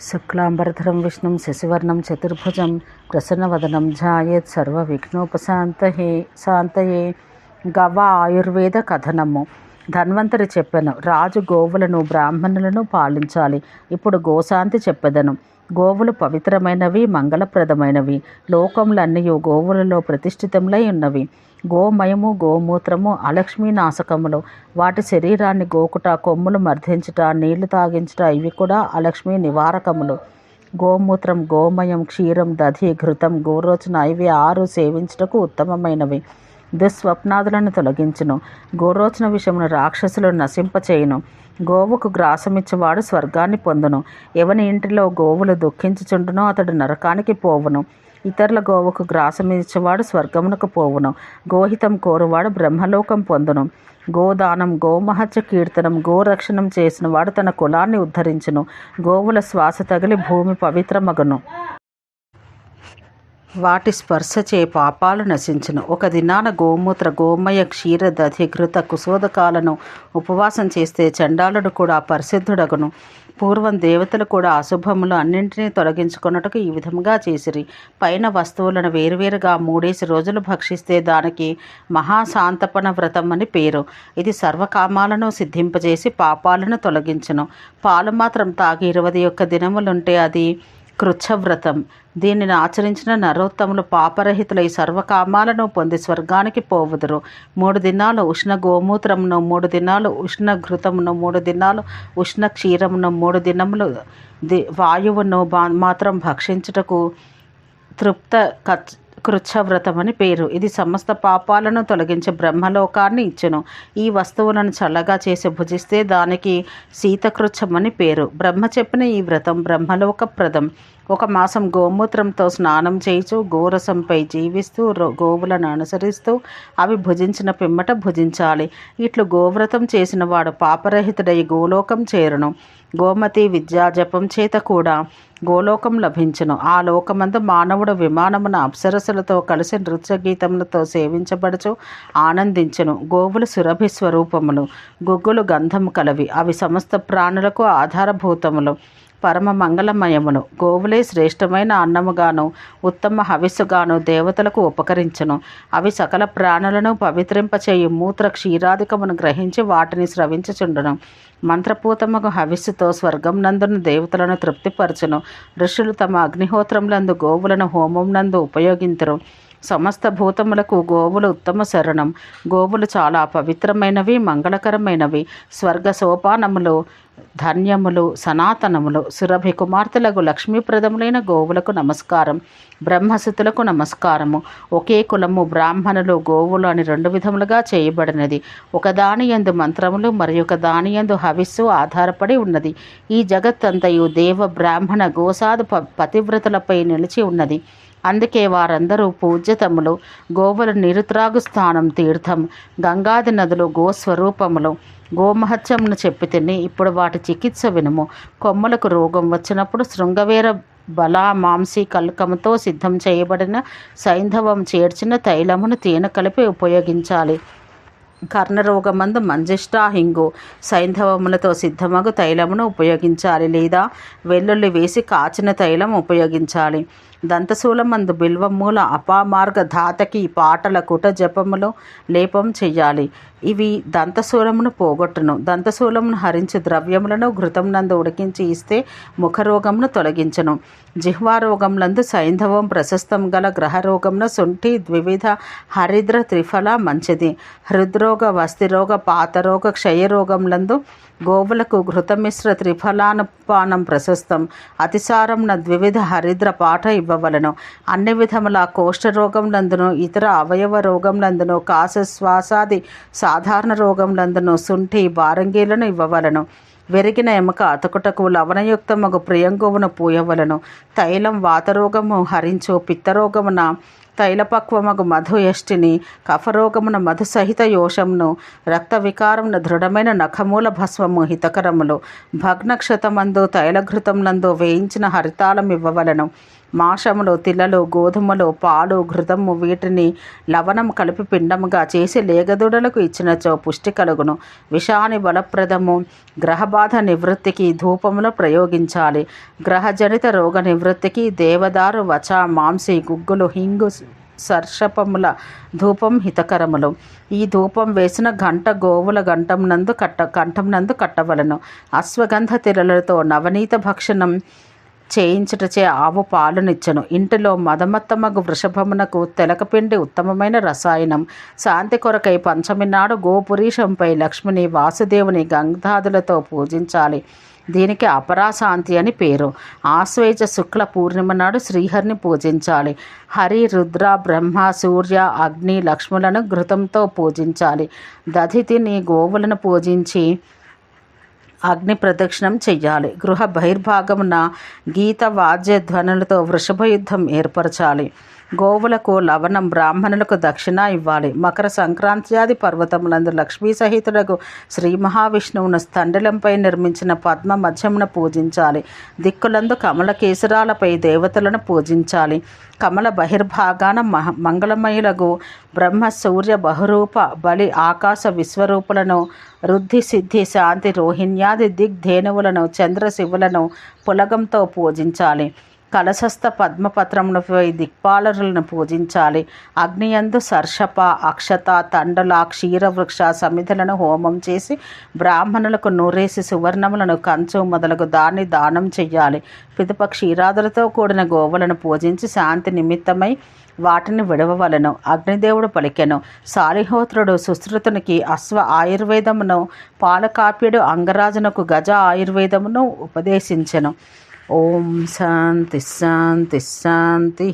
శుక్లాంబరధరం విష్ణుం శశివర్ణం చతుర్భుజం ప్రసన్నవదనం ధ్యాయేత్ శాంతయే. గవ ఆయుర్వేద కథనము. ధన్వంతరి చెప్పెను, రాజు గోవులను బ్రాహ్మణులను పాలించాలి. ఇప్పుడు గోశాంతి చెప్పెదను. గోవులు పవిత్రమైనవి, మంగళప్రదమైనవి. లోకములన్నయు గోవులలో ప్రతిష్ఠితములై ఉన్నవి. గోమయము, గోమూత్రము అలక్ష్మీనాశకములు. వాటి శరీరాన్ని గోకుట, కొమ్ములు మర్దించుట, నీళ్లు తాగించుట ఇవి కూడా అలక్ష్మీ నివారకములు. గోమూత్రం, గోమయం, క్షీరం, దధి, ఘృతం, గోరోచన ఇవి 6 సేవించుటకు ఉత్తమమైనవి. దుస్వప్నాదులను తొలగించును. గోరోచన విషయమును రాక్షసులను నశింపచేయును. గోవుకు గ్రాసమిచ్చేవాడు స్వర్గాన్ని పొందును. ఎవని ఇంటిలో గోవులు దుఃఖించుచుండునో అతడు నరకానికి పోవును. ఇతరుల గోవుకు గ్రాసమిచ్చేవాడు స్వర్గమునకు పోవును. గోహితం కోరువాడు బ్రహ్మలోకం పొందును. గోదానం, గోమహత్య కీర్తనం, గోరక్షణం చేసిన వాడు తన కులాన్ని ఉద్ధరించును. గోవుల శ్వాస తగిలి భూమి పవిత్రమగును. వాటి స్పర్శచే పాపాలు నశించును. ఒక దినాన గోమూత్ర, గోమయ, క్షీర, దధి, ఘృత, కుశోదకాలను ఉపవాసం చేస్తే చండాలుడు కూడా పరిశుద్ధుడగును. పూర్వం దేవతలు కూడా అశుభములు అన్నింటినీ తొలగించుకొనుటకు ఈ విధముగా చేసిరి. పైన వస్తువులను వేరువేరుగా 3 రోజులు భక్షిస్తే దానికి మహాశాంతపన వ్రతం అని పేరు. ఇది సర్వకామాలను సిద్ధింపజేసి పాపాలను తొలగించును. పాలు మాత్రం తాగి 21 దినములుంటే అది కృచ్ఛవ్రతం. దీనిని ఆచరించిన నరోత్తములు పాపరహితులై సర్వకామాలను పొంది స్వర్గానికి పోవుదురు. 3 దినాలు ఉష్ణ గోమూత్రమును, 3 దినాలు ఉష్ణ ఘృతమును, 3 దినాలు ఉష్ణ క్షీరమును, 3 దినములు వాయువును మాత్రం భక్షించుటకు తృప్త కృచ్ఛవ్రతమని పేరు. ఇది సమస్త పాపాలను తొలగించి బ్రహ్మలోకాన్ని ఇచ్చును. ఈ వస్తువులను చల్లగా చేసి భుజిస్తే దానికి శీతకృచ్ఛమని పేరు. బ్రహ్మ చెప్పిన ఈ వ్రతం బ్రహ్మలోకప్రదం. 1 మాసం గోమూత్రంతో స్నానం చేయిచు గోరసంపై జీవిస్తూ గోవులను అనుసరిస్తూ అవి భుజించిన పిమ్మట భుజించాలి. ఇట్లు గోవ్రతం చేసిన వాడు పాపరహితుడై గోలోకం చేరును. గోమతి విద్యా జపం చేత కూడా గోలోకం లభించును. ఆ లోకమందు మానవుడు విమానమున అప్సరసులతో కలిసి నృత్య గీతములతో సేవించబడుచు ఆనందించును. గోవులు సురభి స్వరూపములు, గుగ్గులు గంధము కలవి. అవి సమస్త ప్రాణులకు ఆధారభూతములు, పరమ మంగళమయమును. గోవులే శ్రేష్టమైన అన్నముగాను ఉత్తమ హవిస్సుగాను దేవతలకు ఉపకరించును. అవి సకల ప్రాణులను పవిత్రింపచేయు మూత్ర క్షీరాధికమును గ్రహించి వాటిని స్రవించుచుండును. మంత్రపూతముకు హవిస్సుతో స్వర్గం నందున దేవతలను తృప్తిపరచును. ఋషులు తమ అగ్నిహోత్రములందు గోవులను హోమం నందు ఉపయోగింతురు. సమస్త భూతములకు గోవులు ఉత్తమ శరణం. గోవులు చాలా పవిత్రమైనవి, మంగళకరమైనవి. స్వర్గ సోపానములు, ధన్యములు, సనాతనములు. సురభి కుమార్తెలకు లక్ష్మీప్రదములైన గోవులకు నమస్కారం. బ్రహ్మసుతులకు నమస్కారము. ఒకే కులము బ్రాహ్మణులు, గోవులు అని 2 విధములుగా చేయబడినది. ఒకదాని యందు మంత్రములు, మరి ఒక దాని యందు హవిస్సు ఆధారపడి ఉన్నది. ఈ జగత్తంతయు దేవ, బ్రాహ్మణ, గోసాధు పతివ్రతలపై నిలిచి ఉన్నది. అందుకే వారందరూ పూజ్యతములు. గోవుల నిరుత్రాగు స్థానం తీర్థం. గంగాది నదులు గోస్వరూపములు. గోమహత్యమును చెప్పి తిని ఇప్పుడు వాటి చికిత్స వినుము. కొమ్ములకు రోగం వచ్చినప్పుడు శృంగవేర బల మాంసి కల్కముతో సిద్ధం చేయబడిన సైంధవం చేర్చిన తైలమును తేనె కలిపి ఉపయోగించాలి. కర్ణరోగమందు మంజిష్ట, హింగు, సైంధవములతో సిద్ధమగు తైలమును ఉపయోగించాలి. లేదా వెల్లుల్లి వేసి కాచిన తైలం ఉపయోగించాలి. దంతశూలమందు బిల్వమూల, అపామార్గ, ధాతకి, పాటల, కుట జపములు లేపం చెయ్యాలి. ఇవి దంతశూలమును పోగొట్టును. దంతశూలమును హరించి ద్రవ్యములను ఘృతమునందు ఉడికించి ఇస్తే ముఖరోగమును తొలగించును. జిహ్వారోగములందు సైంధవం ప్రశస్తం గల గ్రహరోగమున శుంఠి, ద్వివిధ, హరిద్ర, త్రిఫల మంచిది. హృద్రోగ, వస్తిరోగ, పాతరోగ, క్షయరోగములందు గోవులకు ఘృతమిశ్ర త్రిఫలానుపానం ప్రశస్తం. అతిసారంన ద్వివిధ హరిద్ర పాఠ ఇవ్వవలను. అన్ని విధముల కోష్ఠరోగంలందును, ఇతర అవయవ రోగంలందును, కాశశ్వాసాది సాధారణ రోగంలందును శుంఠి, బారంగీలను ఇవ్వవలను. వెరిగిన ఎముక అతకుటకు లవణయుక్తమగు ప్రియంగువును పూయవలను. తైలం వాతరోగము హరించు. పిత్తరోగమున తైలపక్వమగు మధు యష్టిని, కఫరోగమున మధు సహిత యోషమును, రక్త వికారమున దృఢమైన నఖమూల భస్వము హితకరములు. భగ్నక్షతమందు తైలఘృతములందు వేయించిన హరితాళం ఇవ్వవలను. మాంసములు, తిలలు, గోధుమలు, పాలు, ఘృతము వీటిని లవణం కలిపి పిండముగా చేసి లేగదూడలకు ఇచ్చినచో పుష్టి కలుగును. విషాని బలప్రదము. గ్రహబాధ నివృత్తికి ధూపములు ప్రయోగించాలి. గ్రహజనిత రోగ నివృత్తికి దేవదారు, వచ, మాంసి, గుగ్గులు, హింగు, సర్షపముల ధూపం హితకరములు. ఈ ధూపం వేసిన గంట గోవుల కంఠం నందు కట్టవలను. అశ్వగంధ తిరలతో నవనీత భక్షణం చేయించుటచే ఆవు పాలునిచ్చను. ఇంటిలో మదమత్తమగు వృషభమునకు తెలకపిండి ఉత్తమమైన రసాయనం. శాంతి కొరకై పంచమి నాడు గోపురీషంపై లక్ష్మిని, వాసుదేవుని గంధాదులతో పూజించాలి. దీనికి అపరాశాంతి అని పేరు. ఆశ్వేజ శుక్ల పూర్ణిమ నాడు శ్రీహరిని పూజించాలి. హరి, రుద్ర, బ్రహ్మ, సూర్య, అగ్ని, లక్ష్ములను ఘృతంతో పూజించాలి. దధితిని గోవులను పూజించి అగ్ని ప్రదక్షిణం చెయ్యాలి. గృహ బహిర్భాగమున గీత వాద్య ధ్వనులతో వృషభ యుద్ధం ఏర్పరచాలి. గోవులకు లవణం, బ్రాహ్మణులకు దక్షిణ ఇవ్వాలి. మకర సంక్రాంత్యాది పర్వతములందు లక్ష్మీ సహితుడకు శ్రీ మహావిష్ణువును స్థండిలంపై నిర్మించిన పద్మ మధ్యమున పూజించాలి. దిక్కులందు కమల కేసరాలపై దేవతలను పూజించాలి. కమల బహిర్భాగాన మంగళమయులకు బ్రహ్మ, సూర్య, బహురూప, బలి, ఆకాశ విశ్వరూపులను, రుద్ధి, సిద్ధి, శాంతి, రోహిణ్యాది దిగ్ధేనువులను, చంద్రశివులను పులగంతో పూజించాలి. కలశస్థ పద్మపత్రములపై దిక్పాలరులను పూజించాలి. అగ్నియందు సర్షప, అక్షత, తండల, క్షీరవృక్ష సమిధులను హోమం చేసి బ్రాహ్మణులకు నూరేసి సువర్ణములను, కంచు మొదలగు దాన్ని దానం చెయ్యాలి. పిదప క్షీరాదులతో కూడిన గోవులను పూజించి శాంతి నిమిత్తమై వాటిని విడవవలను. అగ్నిదేవుడు పలికెను. సాలిహోత్రుడు సుశ్రుతునికి అశ్వ ఆయుర్వేదమును, పాలకాప్యుడు అంగరాజునకు గజ ఆయుర్వేదమును ఉపదేశించెను. ఓం శాంతి శాంతి శాంతి.